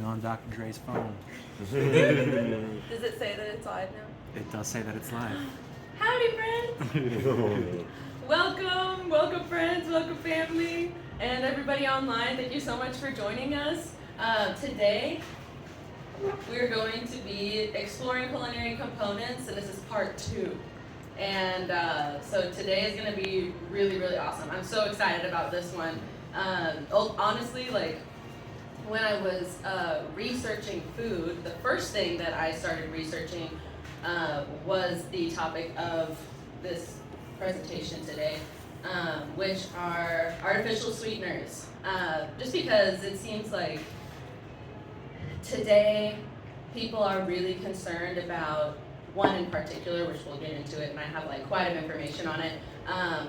on Dr. Dre's phone. Does it say that it's live now? It does say that it's live. Howdy, friends! Welcome, friends, welcome, family, and everybody online. Thank you so much for joining us. Today, we're going to be exploring culinary components, and this is part 2. And so today is going to be really, really awesome. I'm so excited about this one. Honestly, like, when I was researching food, the first thing that I started researching was the topic of this presentation today, which are artificial sweeteners. Just because it seems like today people are really concerned about one in particular, which we'll get into it, and I have like quite a bit of information on it.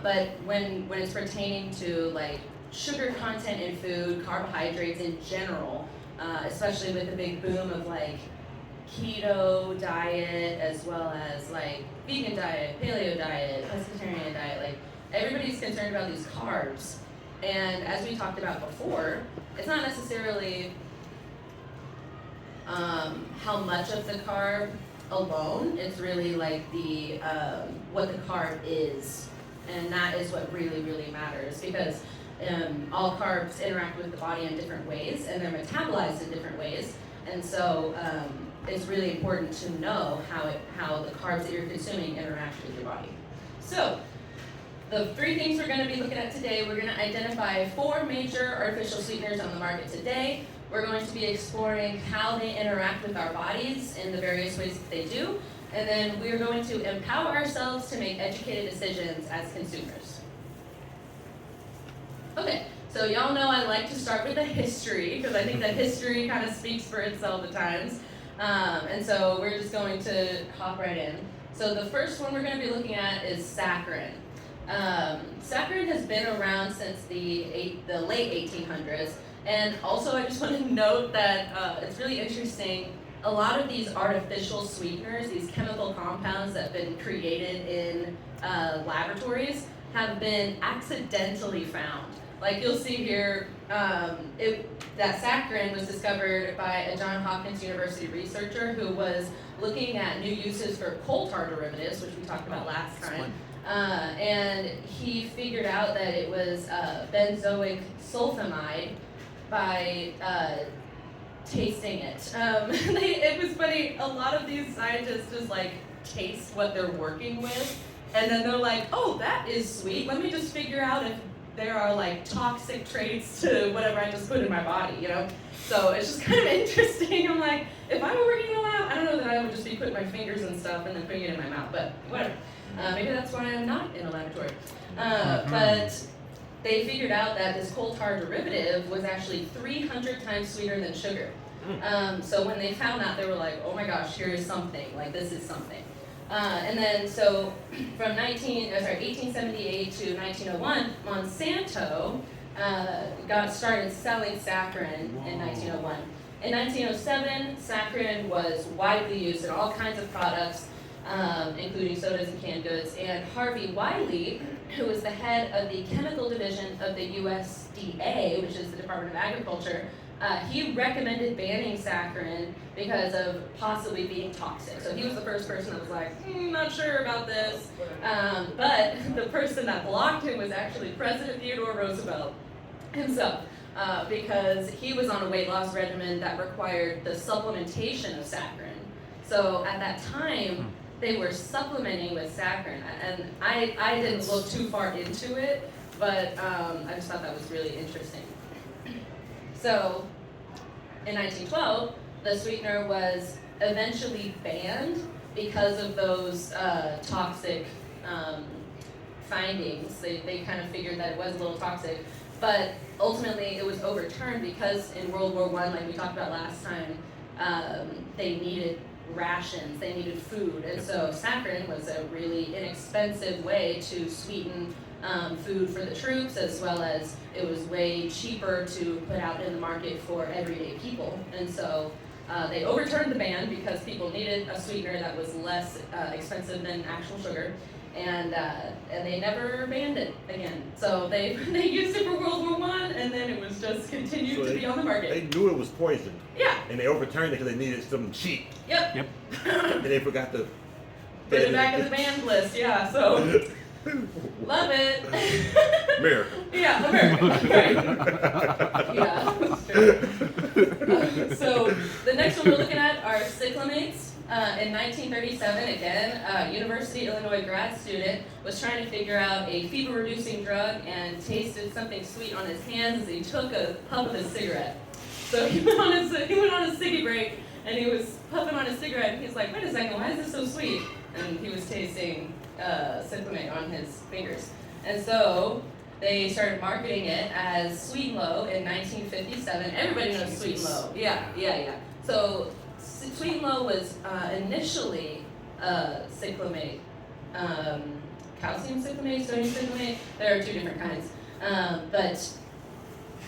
But when it's pertaining to like sugar content in food, carbohydrates in general, especially with the big boom of like keto diet as well as like vegan diet, paleo diet, pescatarian diet, like everybody's concerned about these carbs. And as we talked about before, it's not necessarily how much of the carb alone, it's really like the what the carb is, and that is what really, really matters, because all carbs interact with the body in different ways, and they're metabolized in different ways, and so it's really important to know how the carbs that you're consuming interact with your body. So the 3 things we're going to be looking at today, we're going to identify 4 major artificial sweeteners on the market today. We're going to be exploring how they interact with our bodies in the various ways that they do, and then we're going to empower ourselves to make educated decisions as consumers. Okay, so y'all know I like to start with the history, because I think that history kind of speaks for itself at times. And so we're just going to hop right in. So the first one we're going to be looking at is saccharin. Saccharin has been around since the late 1800s. And also I just want to note that it's really interesting. A lot of these artificial sweeteners, these chemical compounds that have been created in laboratories, have been accidentally found. Like you'll see here, that saccharin was discovered by a Johns Hopkins University researcher who was looking at new uses for coal tar derivatives, which we talked about last time. And he figured out that it was benzoic sulfonamide by tasting it. It was funny, a lot of these scientists just like taste what they're working with, and then they're like, oh, that is sweet, let me just figure out if there are like toxic traits to whatever I just put in my body, you know? So it's just kind of interesting. I'm like, if I were working in a lab, I don't know that I would just be putting my fingers and stuff and then putting it in my mouth, but whatever. Maybe that's why I'm not in a laboratory. But they figured out that this coal tar derivative was actually 300 times sweeter than sugar. So when they found that, they were like, oh my gosh, here is something, like this is something. And then, so from 1878 to 1901, Monsanto started selling saccharin in 1901. In 1907, saccharin was widely used in all kinds of products, including sodas and canned goods. And Harvey Wiley, who was the head of the chemical division of the USDA, which is the Department of Agriculture, he recommended banning saccharin because of possibly being toxic. So he was the first person that was like, not sure about this. But the person that blocked him was actually President Theodore Roosevelt himself, because he was on a weight loss regimen that required the supplementation of saccharin. So at that time, they were supplementing with saccharin. And I didn't look too far into it, but I just thought that was really interesting. So, in 1912, the sweetener was eventually banned because of those toxic findings. They kind of figured that it was a little toxic, but ultimately it was overturned because in World War I, like we talked about last time, they needed rations, they needed food, and so saccharin was a really inexpensive way to sweeten food for the troops, as well as it was way cheaper to put out in the market for everyday people. And so they overturned the ban because people needed a sweetener that was less expensive than actual sugar. and they never banned it again. So they used it for World War I, and then it was just continued to be on the market. They knew it was poison. Yeah. And they overturned it because they needed some cheap. Yep. And they forgot to put it back in the banned list. Yeah. So love it. America. Yeah, America. Right. Yeah. So the next one we're looking at are cyclamates. In 1937, again, University of Illinois grad student was trying to figure out a fever-reducing drug and tasted something sweet on his hands as he took a puff of his cigarette. So he went on a ciggy break and he was puffing on his cigarette and he's like, wait a second, why is this so sweet? And he was tasting cyclamate on his fingers. And so they started marketing it as Sweet and Low in 1957. Everybody knows Sweet and Low. Yeah. So Sweet and Low was initially cyclamate, calcium cyclamate, sodium cyclamate. There are two different kinds, but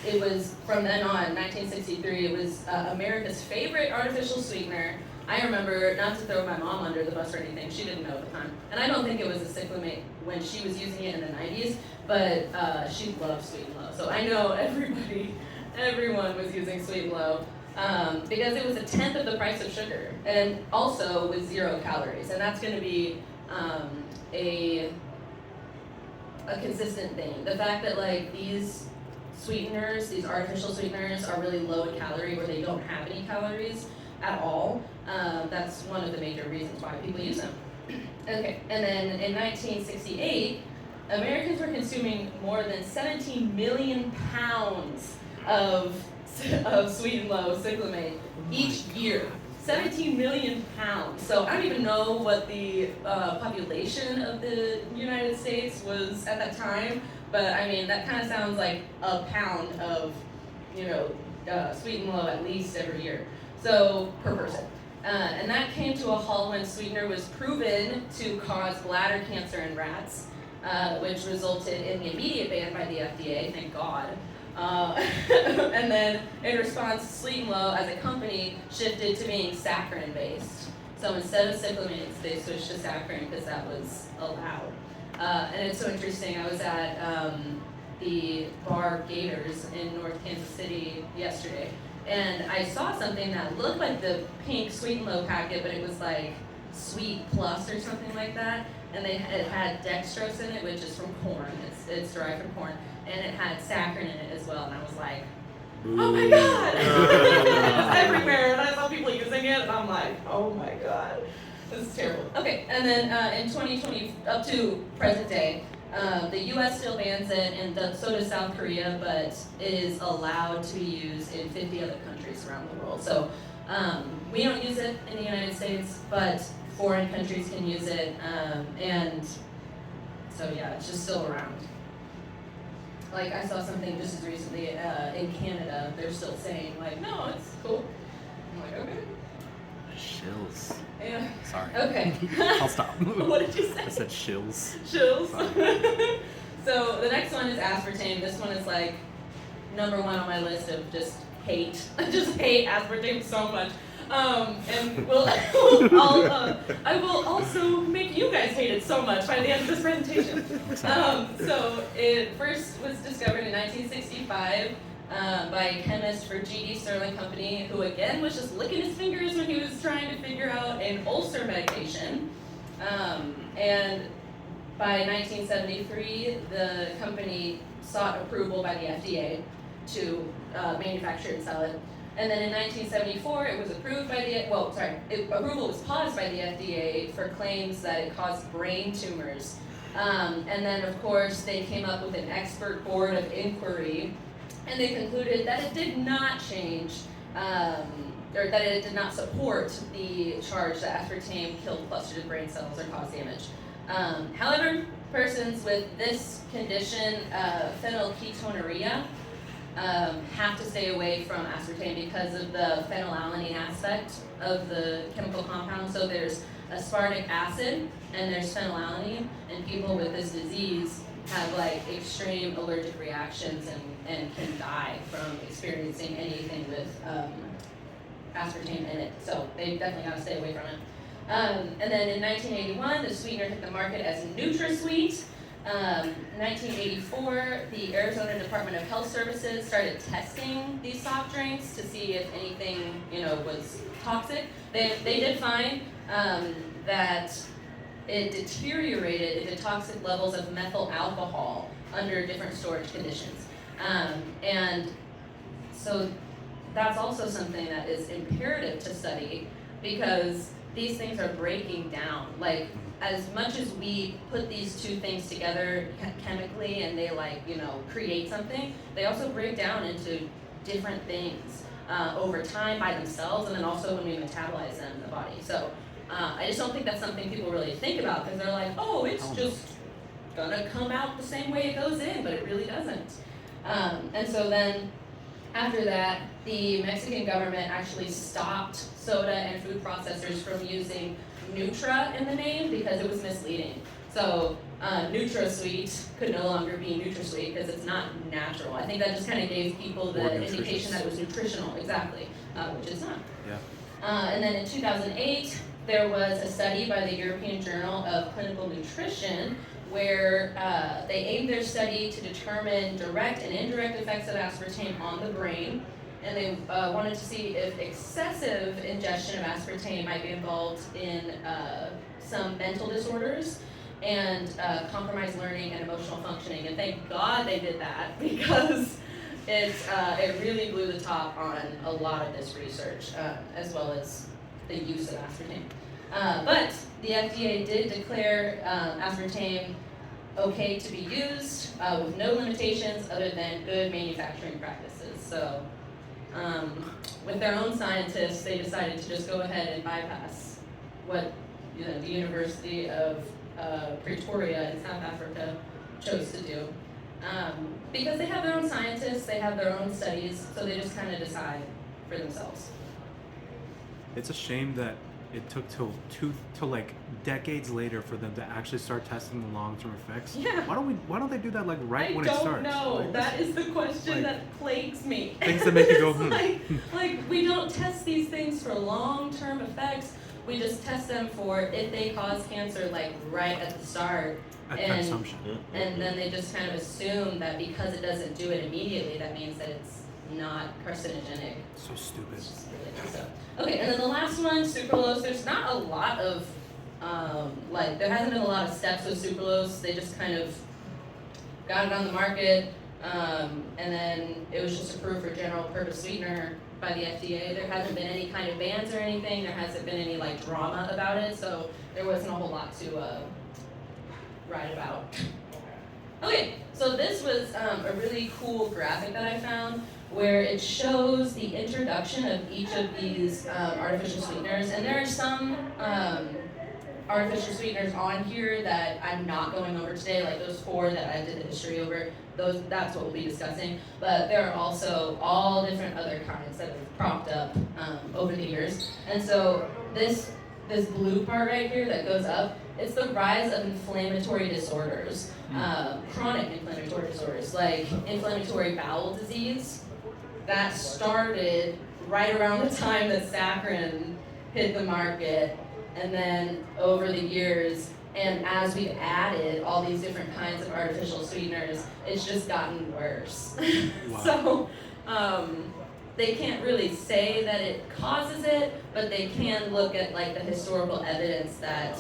it was from then on, 1963. It was America's favorite artificial sweetener. I remember, not to throw my mom under the bus or anything, she didn't know at the time, and I don't think it was a cyclamate when she was using it in the 90s, but she loved Sweet and Low. So I know everyone was using Sweet and Low. Because it was 1/10 of the price of sugar, and also with 0 calories, and that's going to be a consistent thing. The fact that like these sweeteners, these artificial sweeteners, are really low in calorie, where they don't have any calories at all. That's one of the major reasons why people use them. Okay, and then in 1968, Americans were consuming more than 17 million pounds of Sweet and Low cyclamate each year. 17 million pounds. So I don't even know what the population of the United States was at that time, but I mean, that kind of sounds like a pound of, Sweet and Low at least every year. So, per person. And that came to a halt when sweetener was proven to cause bladder cancer in rats, which resulted in the immediate ban by the FDA, thank God. And then, in response, Sweet and Low as a company shifted to being saccharin-based. So instead of cyclamates, they switched to saccharin because that was allowed. And it's so interesting. I was at the bar Gators in North Kansas City yesterday, and I saw something that looked like the pink Sweet and Low packet, but it was like Sweet Plus or something like that. And it had dextrose in it, which is from corn. It's derived from corn. And it had saccharin in it as well, and I was like, oh my God! It was everywhere, and I saw people using it, and I'm like, oh my God, this is terrible. Okay, and then in 2020, up to present day, the U.S. still bans it, and so does South Korea, but it is allowed to be used in 50 other countries around the world. So we don't use it in the United States, but foreign countries can use it, and so yeah, it's just still around. Like, I saw something just as recently in Canada, they're still saying, like, no, it's cool. I'm like, okay. Shills. Yeah. Sorry. Okay. I'll stop. What did you say? I said shills. Shills. So the next one is aspartame. This one is like #1 on my list of just hate. I just hate aspartame so much. And I will also make you guys hate it so much by the end of this presentation. So it first was discovered in 1965 by a chemist for G.D. Sterling Company, who again was just licking his fingers when he was trying to figure out an ulcer medication. And by 1973, the company sought approval by the FDA to manufacture and sell it. And then in 1974, it was approved by approval was paused by the FDA for claims that it caused brain tumors. And then, of course, they came up with an expert board of inquiry, and they concluded that it did not change, or that it did not support the charge that aspartame killed clustered brain cells or caused damage. However, persons with this condition, phenylketonuria, have to stay away from aspartame because of the phenylalanine aspect of the chemical compound. So there's aspartic acid and there's phenylalanine, and people with this disease have like extreme allergic reactions and can die from experiencing anything with aspartame in it. So they definitely got to stay away from it. And then in 1981, the sweetener hit the market as NutraSweet. 1984, the Arizona Department of Health Services started testing these soft drinks to see if anything, was toxic. They did find that it deteriorated into toxic levels of methyl alcohol under different storage conditions. And so that's also something that is imperative to study because these things are breaking down. Like, as much as we put these two things together chemically and they create something, they also break down into different things over time by themselves, and then also when we metabolize them in the body. So I just don't think that's something people really think about because they're like, oh, it's just gonna come out the same way it goes in, but it really doesn't. And so then after that, the Mexican government actually stopped soda and food processors from using Nutra in the name because it was misleading. So NutraSweet could no longer be NutraSweet because it's not natural. I think that just kind of gave people the indication that it was nutritional, exactly, which it's not. Yeah. And then in 2008, there was a study by the European Journal of Clinical Nutrition where they aimed their study to determine direct and indirect effects of aspartame on the brain. And they wanted to see if excessive ingestion of aspartame might be involved in some mental disorders and compromised learning and emotional functioning. And thank God they did that because it really blew the top on a lot of this research, as well as the use of aspartame. But the FDA did declare aspartame okay to be used with no limitations other than good manufacturing practices. So with their own scientists, they decided to just go ahead and bypass what the University of Pretoria in South Africa chose to do. Because they have their own scientists, they have their own studies, so they just kind of decide for themselves. It's a shame that it took till decades later for them to actually start testing the long-term effects. Yeah. Why don't they do that when it starts? I don't know. That is the question that plagues me. Things that make you go, like we don't test these things for long-term effects. We just test them for if they cause cancer right at the start. At consumption. And then they just kind of assume that because it doesn't do it immediately, that means that it's not carcinogenic. So stupid. Okay, and then the last one, sucralose. There's not a lot of, there hasn't been a lot of steps with sucralose. They just kind of got it on the market, and then it was just approved for general purpose sweetener by the FDA. There hasn't been any kind of bans or anything. There hasn't been any drama about it, so there wasn't a whole lot to write about. Okay, so this was a really cool graphic that I found where it shows the introduction of each of these artificial sweeteners, and there are some artificial sweeteners on here that I'm not going over today, like those 4 that I did the history over. That's what we'll be discussing, but there are also all different other kinds that have cropped up over the years. And so this blue part right here that goes up, it's the rise of inflammatory disorders, chronic inflammatory disorders, like inflammatory bowel disease. That started right around the time that saccharin hit the market, and then over the years, and as we've added all these different kinds of artificial sweeteners, it's just gotten worse. Wow. So they can't really say that it causes it, but they can look at the historical evidence that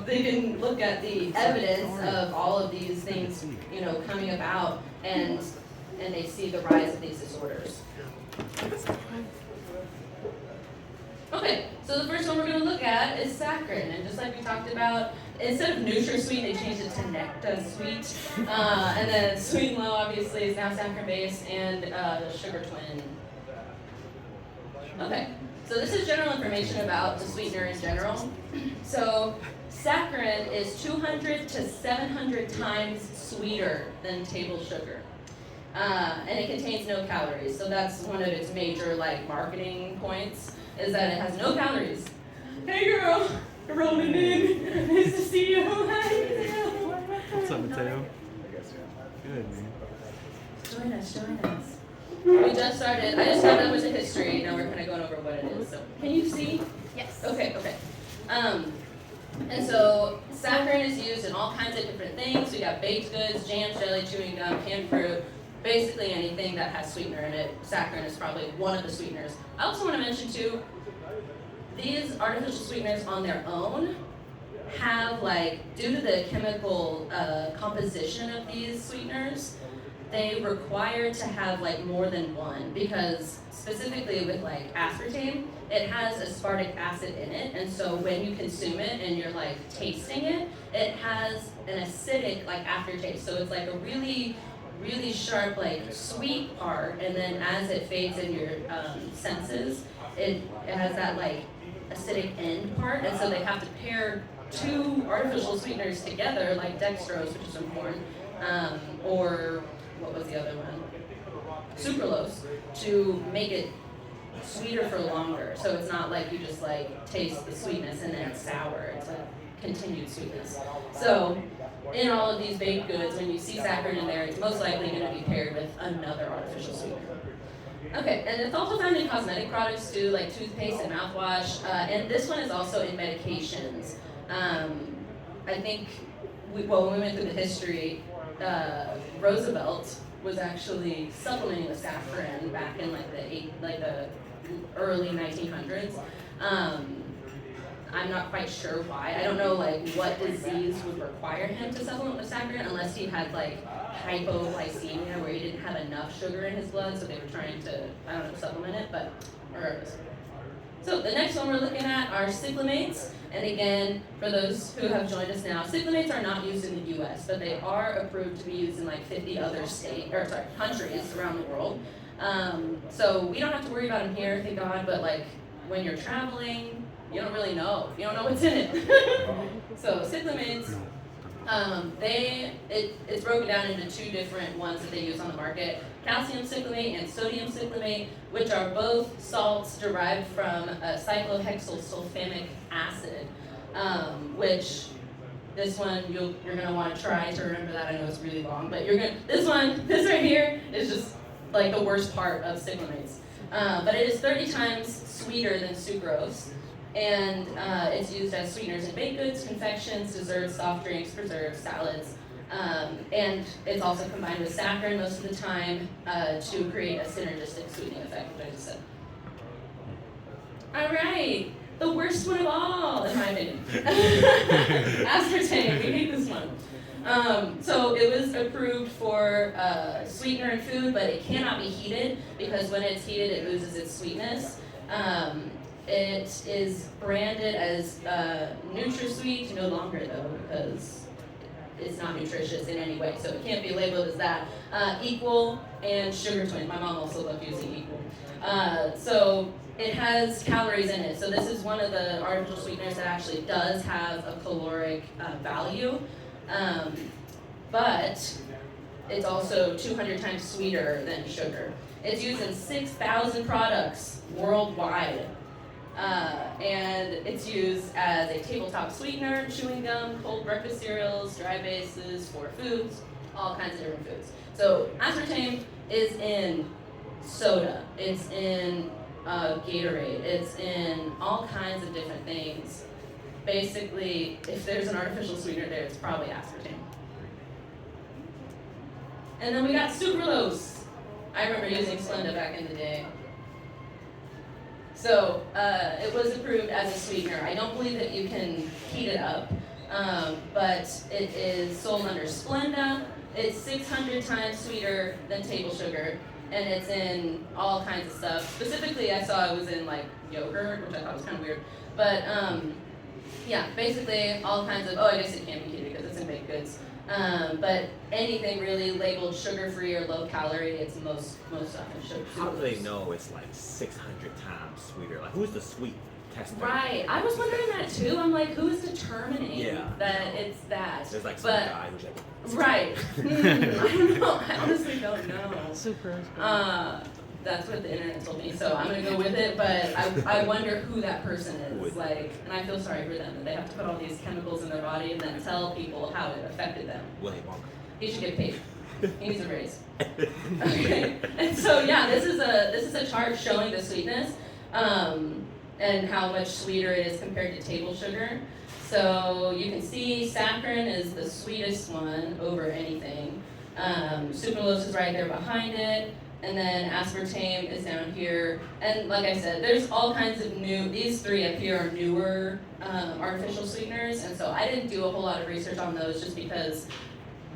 they can look at the evidence of all of these things, coming about, and they see the rise of these disorders. Okay, so the first one we're going to look at is saccharin, and just like we talked about, instead of NutraSweet, they changed it to NectaSweet, and then Sweet and Low obviously is now saccharin-based, and the Sugar Twin. Okay. So this is general information about the sweetener in general. So saccharin is 200 to 700 times sweeter than table sugar. And it contains no calories. So that's one of its major marketing points, is that it has no calories. Hey girl, rolling in. Nice to see you. Hi, Mateo. What's up, Mateo? Good, man. Join us. we just started. I just got done with the history. Now we're kind of going over what it is. So, can you see? Yes. Okay. And so saccharin is used in all kinds of different things. We got baked goods, jam, jelly, chewing gum, canned fruit, basically anything that has sweetener in it. Saccharin is probably one of the sweeteners. I also want to mention too, these artificial sweeteners on their own have, like, due to the chemical composition of these sweeteners, they require to have like more than one, because specifically with like aspartame, it has aspartic acid in it, and so when you consume it and you're like tasting it, it has an acidic like aftertaste. So it's like a really, really sharp like sweet part, and then as it fades in your senses, it has that like acidic end part, and so they have to pair two artificial sweeteners together, like dextrose, which is important, or what was the other one? Sucralose, to make it sweeter for longer. So it's not like you just like taste the sweetness and then it's sour. It's like continued sweetness. So in all of these baked goods, when you see saccharin in there, it's most likely going to be paired with another artificial sweetener. Okay, and it's also found in cosmetic products too, like toothpaste and mouthwash. And this one is also in medications. I think when we went through the history, Roosevelt was actually supplementing with saccharin back in like the early 1900s. I'm not quite sure why. I don't know like what disease would require him to supplement with saccharin, unless he had like hypoglycemia where he didn't have enough sugar in his blood, so they were trying to, I don't know, supplement it, but regardless. So the next one we're looking at are cyclamates. And again, for those who have joined us now, cyclamates are not used in the US, but they are approved to be used in like 50 other countries around the world. So we don't have to worry about them here, thank God, but like when you're traveling, you don't really know. You don't know what's in it. So cyclamates, it's broken down into two different ones that they use on the market: calcium cyclamate and sodium cyclamate, which are both salts derived from cyclohexylsulfamic acid, which this one you're going to want to try to remember that. I know it's really long, but this right here is just like the worst part of cyclamates. But it is 30 times sweeter than sucrose. And it's used as sweeteners in baked goods, confections, desserts, soft drinks, preserves, salads. And it's also combined with saccharin most of the time to create a synergistic sweetening effect, which I just said. All right, the worst one of all, in my opinion. Aspartame, we hate this one. So it was approved for sweetener in food, but it cannot be heated, because when it's heated, it loses its sweetness. It is branded as NutraSweet, no longer though, because it's not nutritious in any way, so it can't be labeled as that. Equal and Sugar Twin. My mom also loved using Equal. So it has calories in it. So this is one of the artificial sweeteners that actually does have a caloric value, but it's also 200 times sweeter than sugar. It's used in 6,000 products worldwide. And it's used as a tabletop sweetener, chewing gum, cold breakfast cereals, dry bases for foods, all kinds of different foods. So aspartame is in soda, it's in Gatorade, it's in all kinds of different things. Basically, if there's an artificial sweetener there, it's probably aspartame. And then we got sucralose. I remember using Splenda back in the day. So it was approved as a sweetener. I don't believe that you can heat it up, but it is sold under Splenda. It's 600 times sweeter than table sugar, and it's in all kinds of stuff. Specifically, I saw it was in like yogurt, which I thought was kind of weird. But yeah, basically all kinds of, I guess it can't be heated because it's in baked goods. But anything really labeled sugar-free or low-calorie, it's most often sugar. How do they know it's like 600 times sweeter? Like, who's the sweet tester? Right. I was wondering that too. I'm like, who is determining Yeah. that it's that? There's like some guy who's like, Right. I don't know. I honestly don't know. Super. That's what the internet told me, so I'm gonna go with it. But I wonder who that person is. Like, and I feel sorry for them that they have to put all these chemicals in their body and then tell people how it affected them. Willy Wonka. He should get paid. He needs a raise. Okay, and so yeah, this is a chart showing the sweetness and how much sweeter it is compared to table sugar. So you can see saccharin is the sweetest one over anything. Sucralose is right there behind it, and then aspartame is down here. And like I said, there's all kinds of these three up here are newer artificial sweeteners, and so I didn't do a whole lot of research on those just because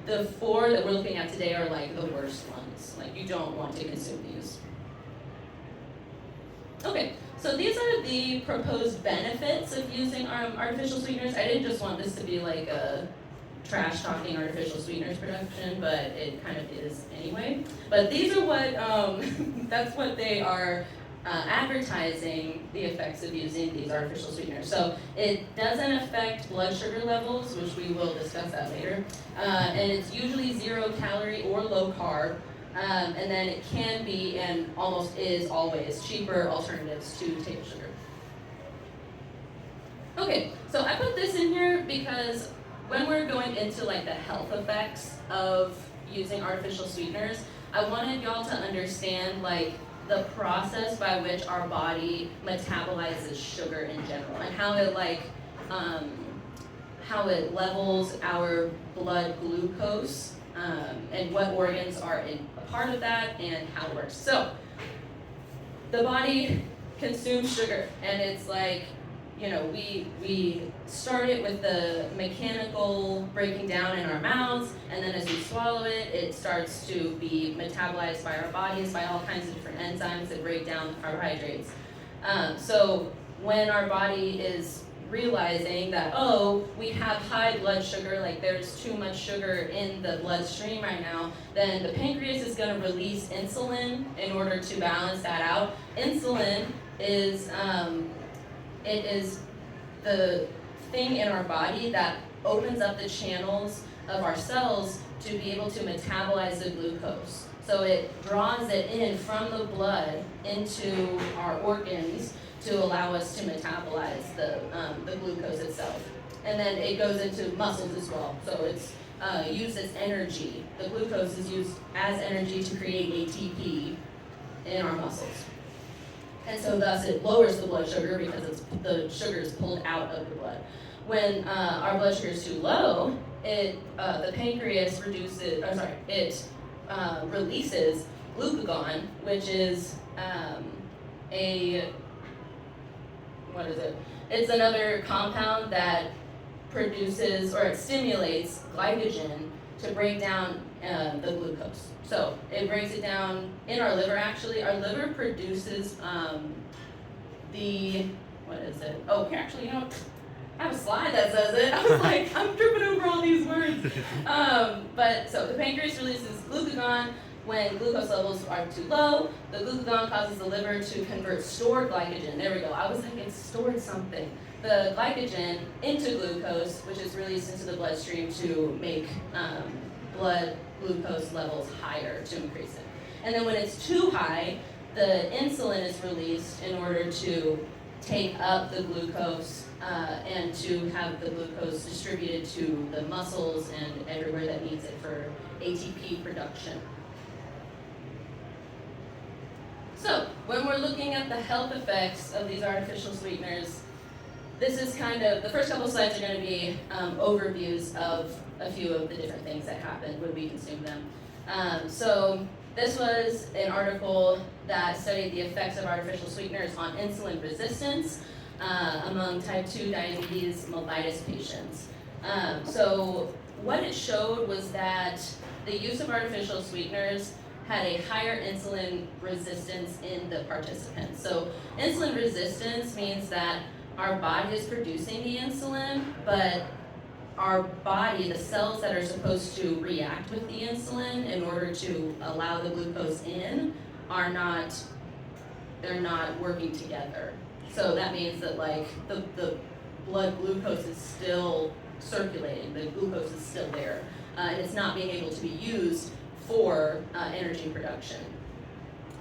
the 4 that we're looking at today are like the worst ones. Like you don't want to consume these. Okay, so these are the proposed benefits of using artificial sweeteners. I didn't just want this to be like a trash talking artificial sweeteners production, but it kind of is anyway. But these are what, that's what they are advertising the effects of using these artificial sweeteners. So it doesn't affect blood sugar levels, which we will discuss that later. And it's usually 0 calorie or low carb. And then it can be, and almost is always, cheaper alternatives to table sugar. Okay, so I put this in here because when we're going into like the health effects of using artificial sweeteners, I wanted y'all to understand like the process by which our body metabolizes sugar in general and how it like, how it levels our blood glucose and what organs are a part of that and how it works. So the body consumes sugar, and it's like, you know, we start it with the mechanical breaking down in our mouths, and then as we swallow it, it starts to be metabolized by our bodies by all kinds of different enzymes that break down carbohydrates. So when our body is realizing that, oh, we have high blood sugar, like there's too much sugar in the bloodstream right now, then the pancreas is going to release insulin in order to balance that out. Insulin is it is the thing in our body that opens up the channels of our cells to be able to metabolize the glucose. So it draws it in from the blood into our organs to allow us to metabolize the glucose itself. And then it goes into muscles as well. So it's used as energy. The glucose is used as energy to create ATP in our muscles. And so thus it lowers the blood sugar because the sugar is pulled out of the blood. When our blood sugar is too low, the pancreas releases glucagon, which is It's another compound that produces, or it stimulates glycogen to break down the glucose. So it breaks it down in our liver, actually. Our liver produces actually, you know, I have a slide that says it. I was like, I'm tripping over all these words. But so the pancreas releases glucagon. When glucose levels are too low, the glucagon causes the liver to convert stored glycogen. There we go. I was like, it's stored something. The glycogen into glucose, which is released into the bloodstream to make blood glucose levels higher to increase it. And then when it's too high, the insulin is released in order to take up the glucose and to have the glucose distributed to the muscles and everywhere that needs it for ATP production. So, when we're looking at the health effects of these artificial sweeteners, this is kind of, the first couple of slides are going to be overviews of a few of the different things that happen when we consume them. So, this was an article that studied the effects of artificial sweeteners on insulin resistance among type 2 diabetes mellitus patients. So, what it showed was that the use of artificial sweeteners had a higher insulin resistance in the participants. So insulin resistance means that our body is producing the insulin, but our body, the cells that are supposed to react with the insulin in order to allow the glucose in, they're not working together. So that means that like the blood glucose is still circulating, the glucose is still there, and it's not being able to be used for energy production.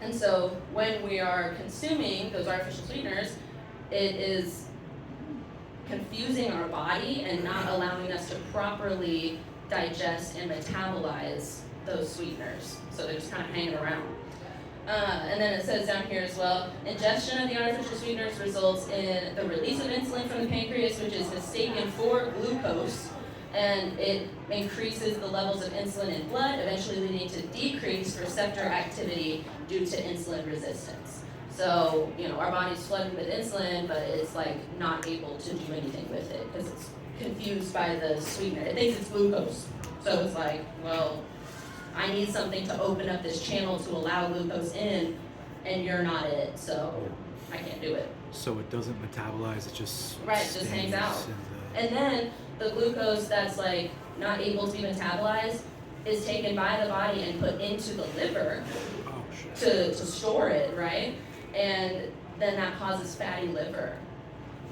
And so when we are consuming those artificial sweeteners, it is confusing our body and not allowing us to properly digest and metabolize those sweeteners. So they're just kind of hanging around. And then it says down here as well, ingestion of the artificial sweeteners results in the release of insulin from the pancreas, which is mistaken for glucose, and it increases the levels of insulin in blood, eventually leading to decreased receptor activity due to insulin resistance. So, our body's flooded with insulin, but it's like not able to do anything with it because it's confused by the sweetener. It thinks it's glucose. So it's like, well, I need something to open up this channel to allow glucose in, and you're not it, so I can't do it. So it doesn't metabolize, it just Right, it just hangs out. And then the glucose that's like not able to be metabolized is taken by the body and put into the liver to store it, right? And then that causes fatty liver,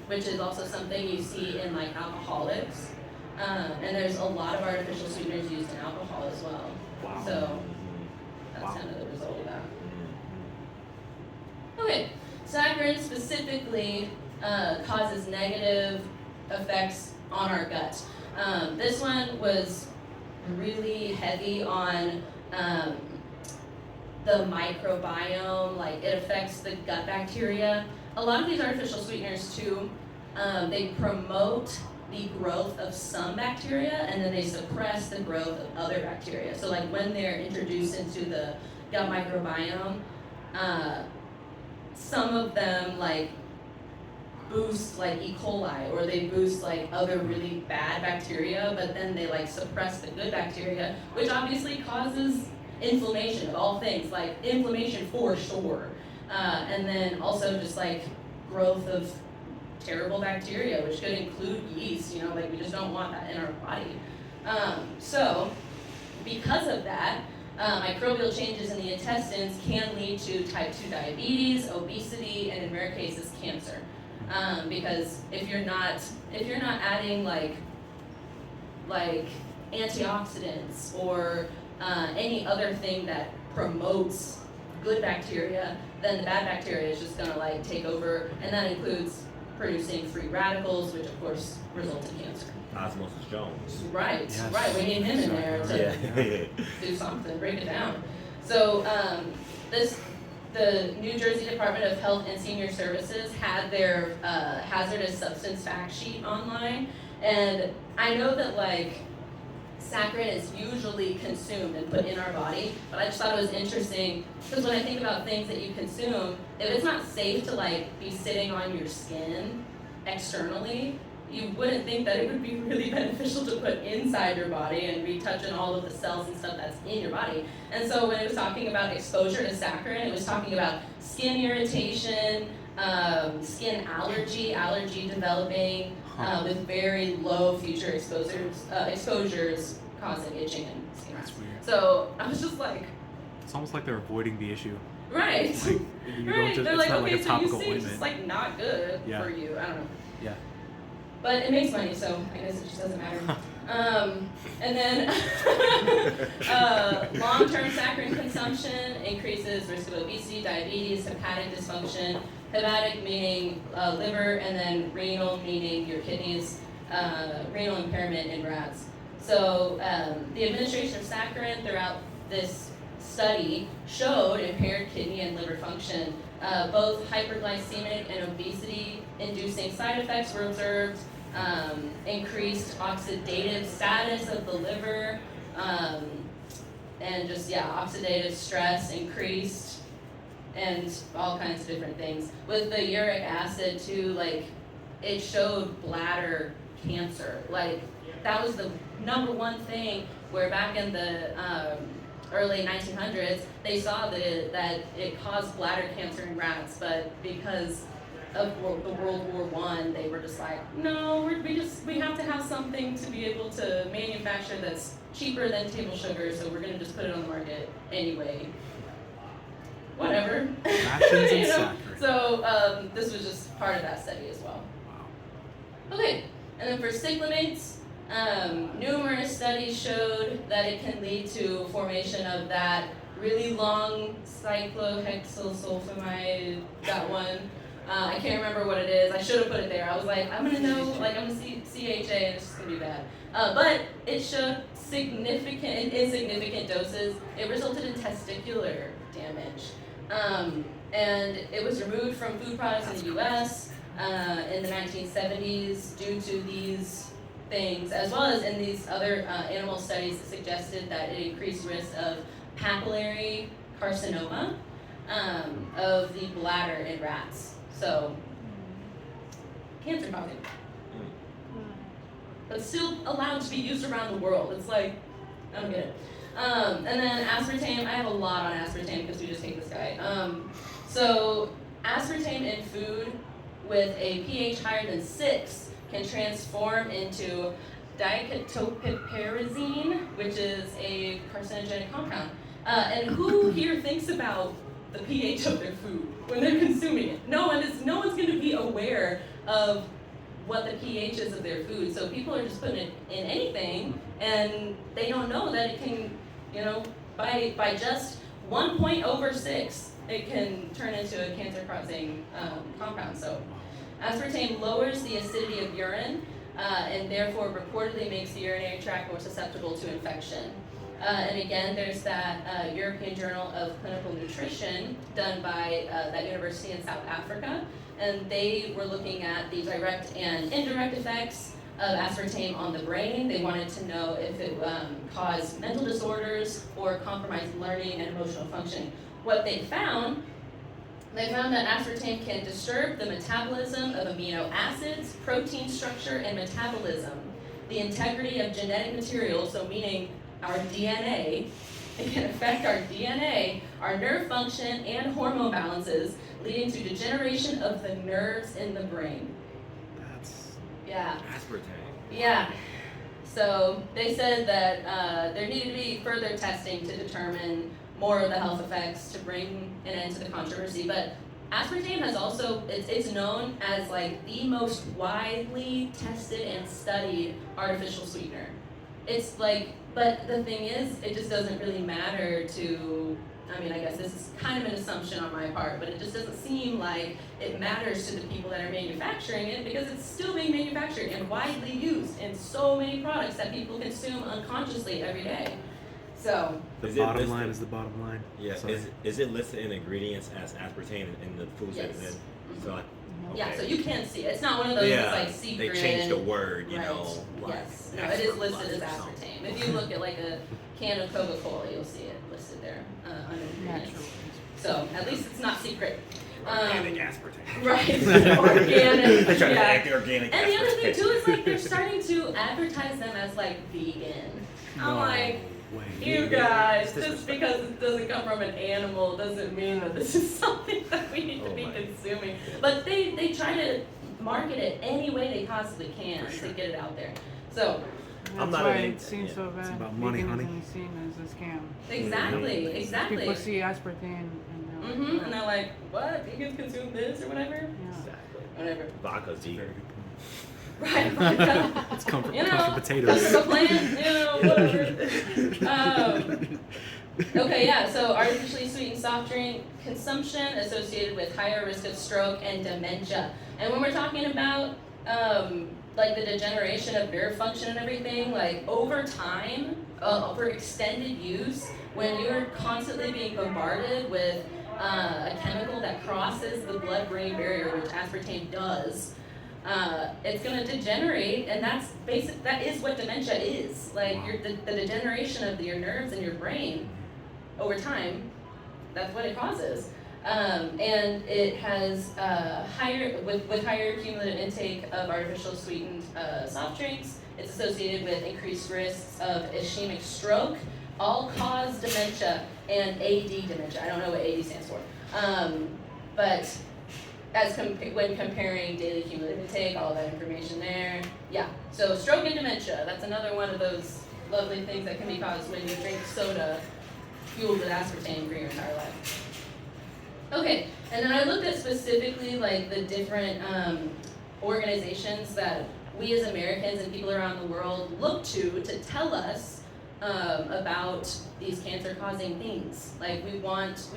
which is also something you see in like alcoholics. And there's a lot of artificial sweeteners used in alcohol as well. Wow. So that's kind of the result of that. Okay, saccharin specifically causes negative effects on our gut. This one was really heavy on the microbiome, like it affects the gut bacteria. A lot of these artificial sweeteners too, they promote the growth of some bacteria and then they suppress the growth of other bacteria. So like when they're introduced into the gut microbiome, some of them like boost like E. coli or they boost like other really bad bacteria, but then they like suppress the good bacteria, which obviously causes inflammation of all things, like inflammation for sure. And then also just like growth of terrible bacteria, which could include yeast, like we just don't want that in our body. So because of that, microbial changes in the intestines can lead to type 2 diabetes, obesity, and in rare cases, cancer. Because if you're not adding like antioxidants or any other thing that promotes good bacteria, then the bad bacteria is just gonna like take over, and that includes producing free radicals, which of course result in cancer. Osmosis Jones. Right, Yes. right. We need him in there to do something, break it down. So the New Jersey Department of Health and Senior Services had their hazardous substance fact sheet online, and I know that like saccharin is usually consumed and put in our body, but I just thought it was interesting because when I think about things that you consume, if it's not safe to like be sitting on your skin externally, you wouldn't think that it would be really beneficial to put inside your body and be touching all of the cells and stuff that's in your body. And so when it was talking about exposure to saccharin, it was talking about skin irritation, skin allergy developing with very low future exposures causing itching and skin rash. That's weird. So I was just like, It's almost like they're avoiding the issue. right. Like, you don't Right. just, They're it's like, not okay, like a so topical UC is ointment. just like not good Yeah. for you. I don't know. Yeah. But it makes money, so I guess it just doesn't matter. And then long-term saccharin consumption increases risk of obesity, diabetes, hepatic dysfunction. Hepatic meaning liver, and then renal meaning your kidneys, renal impairment in rats. So the administration of saccharin throughout this study showed impaired kidney and liver function. Both hyperglycemic and obesity-inducing side effects were observed. Increased oxidative status of the liver, and just, oxidative stress increased, and all kinds of different things. With the uric acid too, like, it showed bladder cancer. Like, that was the number one thing where back in the early 1900s, they saw that it caused bladder cancer in rats, but because of the World War I, they were just like, no, we have to have something to be able to manufacture that's cheaper than table sugar, so we're gonna just put it on the market anyway. Whatever. Rations and saccharin. So this was just part of that study as well. Wow. Okay, and then for cyclamates, numerous studies showed that it can lead to formation of that really long cyclohexylsulfonamide, that one, I can't remember what it is. I should have put it there. I was like, I'm gonna know, like I'm gonna see CHA and it's just gonna be bad. But it showed in insignificant doses. It resulted in testicular damage. And it was removed from food products in the U.S. In the 1970s due to these things, as well as in these other animal studies that suggested that it increased risk of papillary carcinoma of the bladder in rats. So, cancer causing. But still allowed to be used around the world. It's like, I don't get it. And then aspartame, I have a lot on aspartame because we just hate this guy. So aspartame in food with a pH higher than 6 can transform into diketopiperazine, which is a carcinogenic compound. And who here thinks about the pH of their food when they're consuming it? No one's going to be aware of what the pH is of their food. So people are just putting it in anything, and they don't know that it can, by just 1 point over 6, it can turn into a cancer-causing compound. So aspartame lowers the acidity of urine, and therefore reportedly makes the urinary tract more susceptible to infection. And again, there's that European Journal of Clinical Nutrition done by that university in South Africa, and they were looking at the direct and indirect effects of aspartame on the brain. They wanted to know if it caused mental disorders or compromised learning and emotional functioning. What they found that aspartame can disturb the metabolism of amino acids, protein structure, and metabolism, the integrity of genetic material, so meaning our DNA. It can affect our DNA, our nerve function, and hormone balances, leading to degeneration of the nerves in the brain. Yeah. Aspartame. Yeah. So they said that there needed to be further testing to determine more of the health effects to bring an end to the controversy. But aspartame has also, it's known as like the most widely tested and studied artificial sweetener. It's like, but the thing is, it just doesn't really matter to, I guess this is kind of an assumption on my part, but it just doesn't seem like it matters to the people that are manufacturing it, because it's still being manufactured and widely used in so many products that people consume unconsciously every day. So the bottom line is the bottom line. Yeah. Is it listed in ingredients as aspartame in the foods that it's in? So like, okay. Yeah, so you can see it. It's not one of those that's like secret. They changed the word, right. Like, yes. No, it is listed as aspartame. If you look at like a can of Coca-Cola, you'll see it listed there under ingredients. So at least it's not secret. Organic aspartame. Right. Organic. They try to act organic. And the other thing too is like they're starting to advertise them as like vegan. I'm like, you guys, just because it doesn't come from an animal doesn't mean that this is something that we need to be consuming. But they try to market it any way they possibly can to get it out there. So that's why it seems so bad. It's about money, honey. Seen as a scam. Exactly. People see aspartame and they're like, what? Vegans consume this or whatever? Yeah. Exactly. Whatever. Vodka's vegan. Right. It's come from Comes potatoes. from a plant, whatever. Okay, yeah, so artificially sweetened soft drink consumption associated with higher risk of stroke and dementia. And when we're talking about like the degeneration of nerve function and everything, like over time, over extended use, when you're constantly being bombarded with a chemical that crosses the blood-brain barrier, which aspartame does, it's going to degenerate, and that is what dementia is. Like the degeneration of your nerves and your brain over time, that's what it causes. And it has with higher cumulative intake of artificial sweetened soft drinks, it's associated with increased risks of ischemic stroke, all-cause dementia, and AD dementia. I don't know what AD stands for. But when comparing daily cumulative intake, all that information there. Yeah, so stroke and dementia, that's another one of those lovely things that can be caused when you drink soda fueled with aspartame for your entire life. Okay, and then I looked at specifically like the different organizations that we as Americans and people around the world look to tell us about these cancer-causing things. Like we want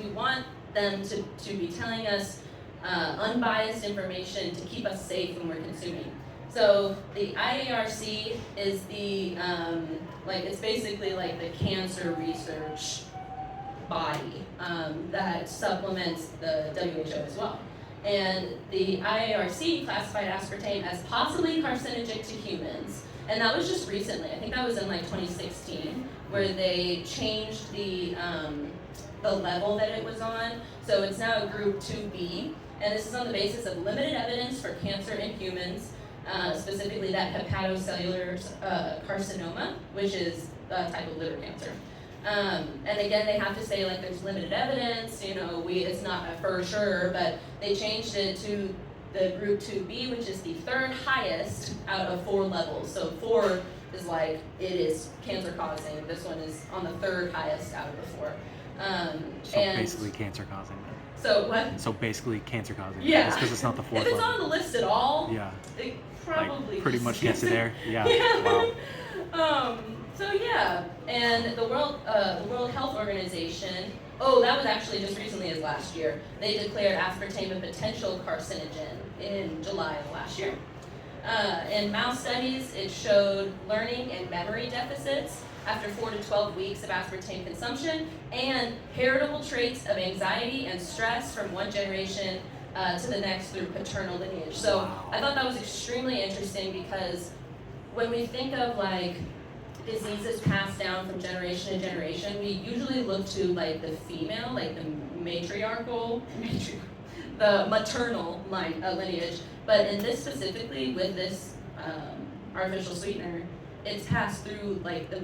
them to be telling us unbiased information to keep us safe when we're consuming. So the IARC is the, it's basically like the cancer research body that supplements the WHO as well. And the IARC classified aspartame as possibly carcinogenic to humans. And that was just recently, I think that was in like 2016, where they changed the level that it was on. So it's now a group 2B, and this is on the basis of limited evidence for cancer in humans, specifically that hepatocellular carcinoma, which is a type of liver cancer. And again, they have to say like there's limited evidence, it's not for sure, but they changed it to the group 2B, which is the third highest out of 4 levels. So 4 is like, it is cancer causing. This one is on the third highest out of the 4. So basically cancer causing then. So what? So basically cancer causing. Yeah. Just because it's not the 4th If it's level. on the list at all, yeah. it probably like, pretty much gets it there. Yeah. Yeah. Wow. So yeah, and the World Health Organization, that was actually just recently as last year, they declared aspartame a potential carcinogen in July of last year. In mouse studies, it showed learning and memory deficits after 4 to 12 weeks of aspartame consumption, and heritable traits of anxiety and stress from one generation to the next through paternal lineage. So I thought that was extremely interesting, because when we think of like diseases passed down from generation to generation, we usually look to like the female, like the the maternal lineage. But in this specifically, with this artificial sweetener, it's passed through like the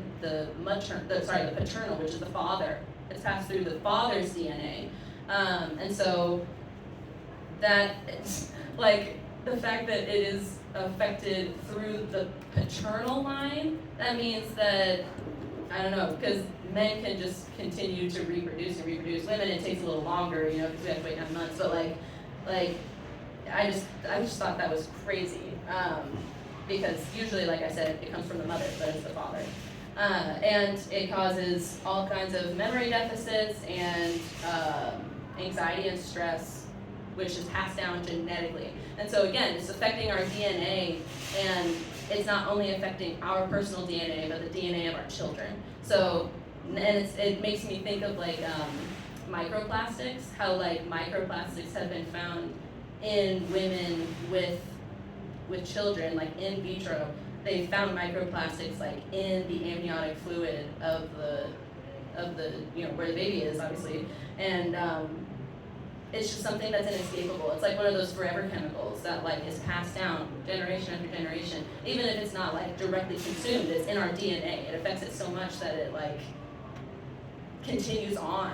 paternal, which is the father. It's passed through the father's DNA, and so that it's like the fact that it is affected through the paternal line, that means that, I don't know, because men can just continue to reproduce. Women, it takes a little longer, because we have to wait 9 months. But I just thought that was crazy, because usually, like I said, it comes from the mother, but it's the father. And it causes all kinds of memory deficits and anxiety and stress, which is passed down genetically. And so again, it's affecting our DNA, and it's not only affecting our personal DNA, but the DNA of our children. So, and it makes me think of like microplastics, how like microplastics have been found in women with children, like in vitro. They found microplastics like in the amniotic fluid of the where the baby is, obviously. And it's just something that's inescapable. It's like one of those forever chemicals that like is passed down generation after generation. Even if it's not like directly consumed, it's in our DNA. It affects it so much that it like continues on,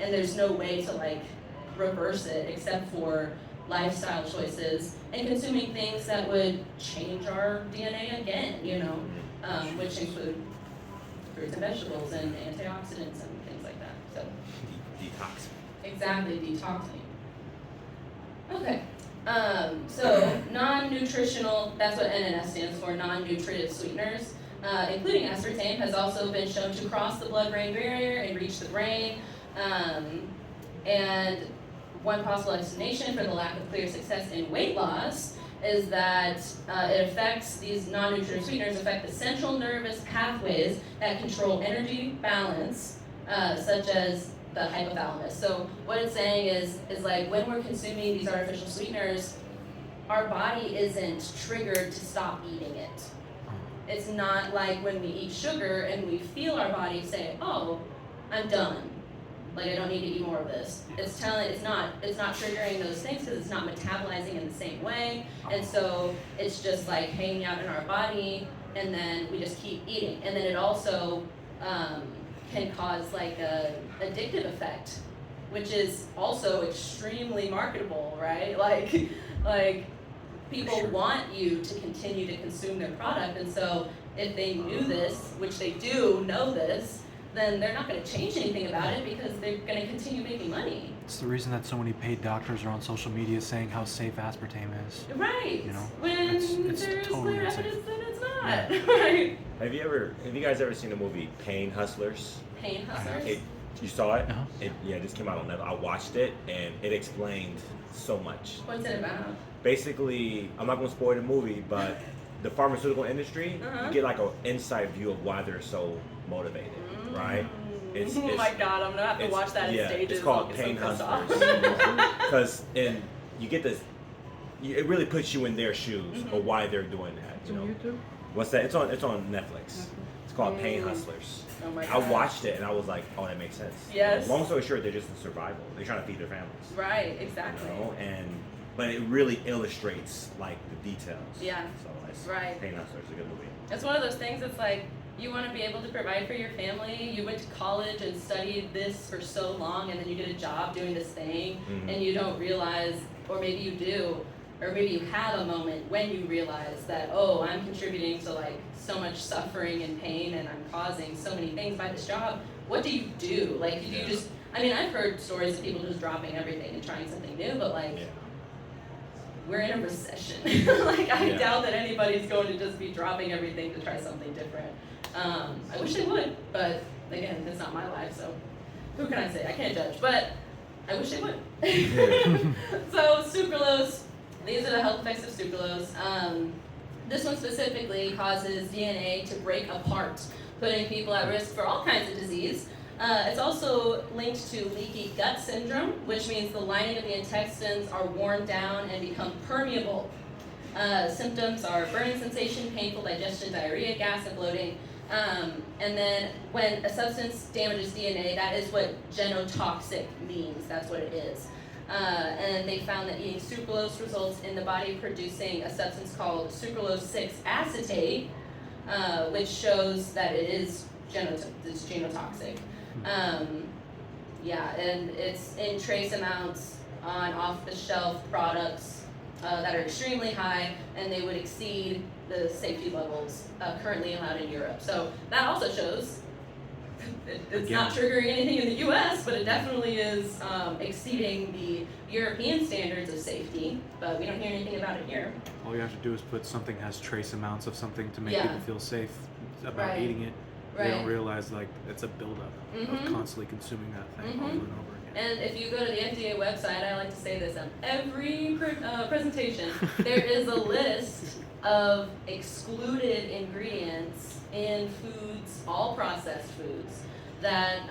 and there's no way to like reverse it except for lifestyle choices and consuming things that would change our DNA again, which include fruits and vegetables and antioxidants and things like that. So Detox. Exactly, detoxing. Okay, so non-nutritional, that's what NNS stands for, non-nutritive sweeteners, including aspartame, has also been shown to cross the blood-brain barrier and reach the brain. And one possible explanation for the lack of clear success in weight loss is that these non-nutritive sweeteners affect the central nervous pathways that control energy balance, such as the hypothalamus. So what it's saying is like when we're consuming these artificial sweeteners, our body isn't triggered to stop eating it. It's not like when we eat sugar and we feel our body say, "Oh, I'm done. Like I don't need to eat more of this." It's not triggering those things because it's not metabolizing in the same way, and so it's just like hanging out in our body, and then we just keep eating, and then it also can cause like a addictive effect, which is also extremely marketable, right? Like people want you to continue to consume their product, and so if they knew this, which they do know this, then they're not going to change anything about it because they're going to continue making money. It's the reason that so many paid doctors are on social media saying how safe aspartame is. Right. When it's there's totally clear unsafe. evidence that it's not. Yeah. Right. Have you guys ever seen the movie Pain Hustlers? Pain Hustlers? You saw it? Uh-huh. It just came out on Netflix. I watched it, and it explained so much. What's it about? Basically, I'm not going to spoil the movie, but the pharmaceutical industry, you get like an inside view of why they're so motivated, right? Oh my God, I'm gonna have to watch that in stages. It's called Pain Hustlers. Because you get this, it really puts you in their shoes of why they're doing that. It's on YouTube? What's that? It's on Netflix. It's called Pain Hustlers. Oh my I God. watched it and I was like, oh, that makes sense. Yes. Long story short, they're just in survival. They're trying to feed their families. Right, exactly. You know? But it really illustrates like the details. Yeah. So it's Right. Pain Hustlers is a good movie. It's one of those things that's like, you want to be able to provide for your family. You went to college and studied this for so long, and then you get a job doing this thing, and you don't realize, or maybe you do, or maybe you have a moment when you realize that, oh, I'm contributing to like so much suffering and pain, and I'm causing so many things by this job. What do you do? Like, do you just, I mean, I've heard stories of people just dropping everything and trying something new, but like, we're in a recession. Like, I doubt that anybody's going to just be dropping everything to try something different. I wish they would, but again, it's not my life, so who can I say? I can't judge, but I wish they would. So sucralose, these are the health effects of sucralose. This one specifically causes DNA to break apart, putting people at risk for all kinds of disease. It's also linked to leaky gut syndrome, which means the lining of the intestines are worn down and become permeable. Symptoms are burning sensation, painful digestion, diarrhea, gas, and bloating. And then when a substance damages DNA, that is what genotoxic means. That's what it is. And they found that eating sucralose results in the body producing a substance called sucralose 6-acetate, which shows that it is genotoxic. And it's in trace amounts on off-the-shelf products that are extremely high, and they would exceed the safety levels currently allowed in Europe. So that also shows it's not triggering anything in the U.S., but it definitely is exceeding the European standards of safety, but we don't hear anything about it here. All you have to do is put something has trace amounts of something to make people feel safe about eating it. They don't realize like it's a buildup of constantly consuming that thing over and over again. And if you go to the FDA website, I like to say this on every presentation, there is a list of excluded ingredients in foods, all processed foods, that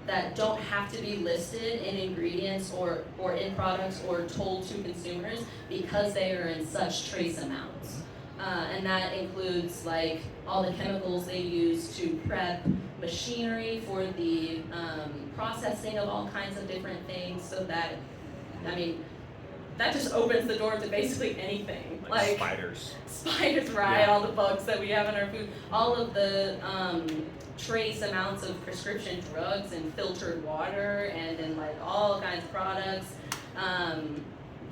that don't have to be listed in ingredients or in products or told to consumers because they are in such trace amounts. And that includes like all the chemicals they use to prep machinery for the processing of all kinds of different things, so that, I mean, that just opens the door to basically anything. Like spiders. Spiders, right? All the bugs that we have in our food, all of the trace amounts of prescription drugs and filtered water and in like all kinds of products.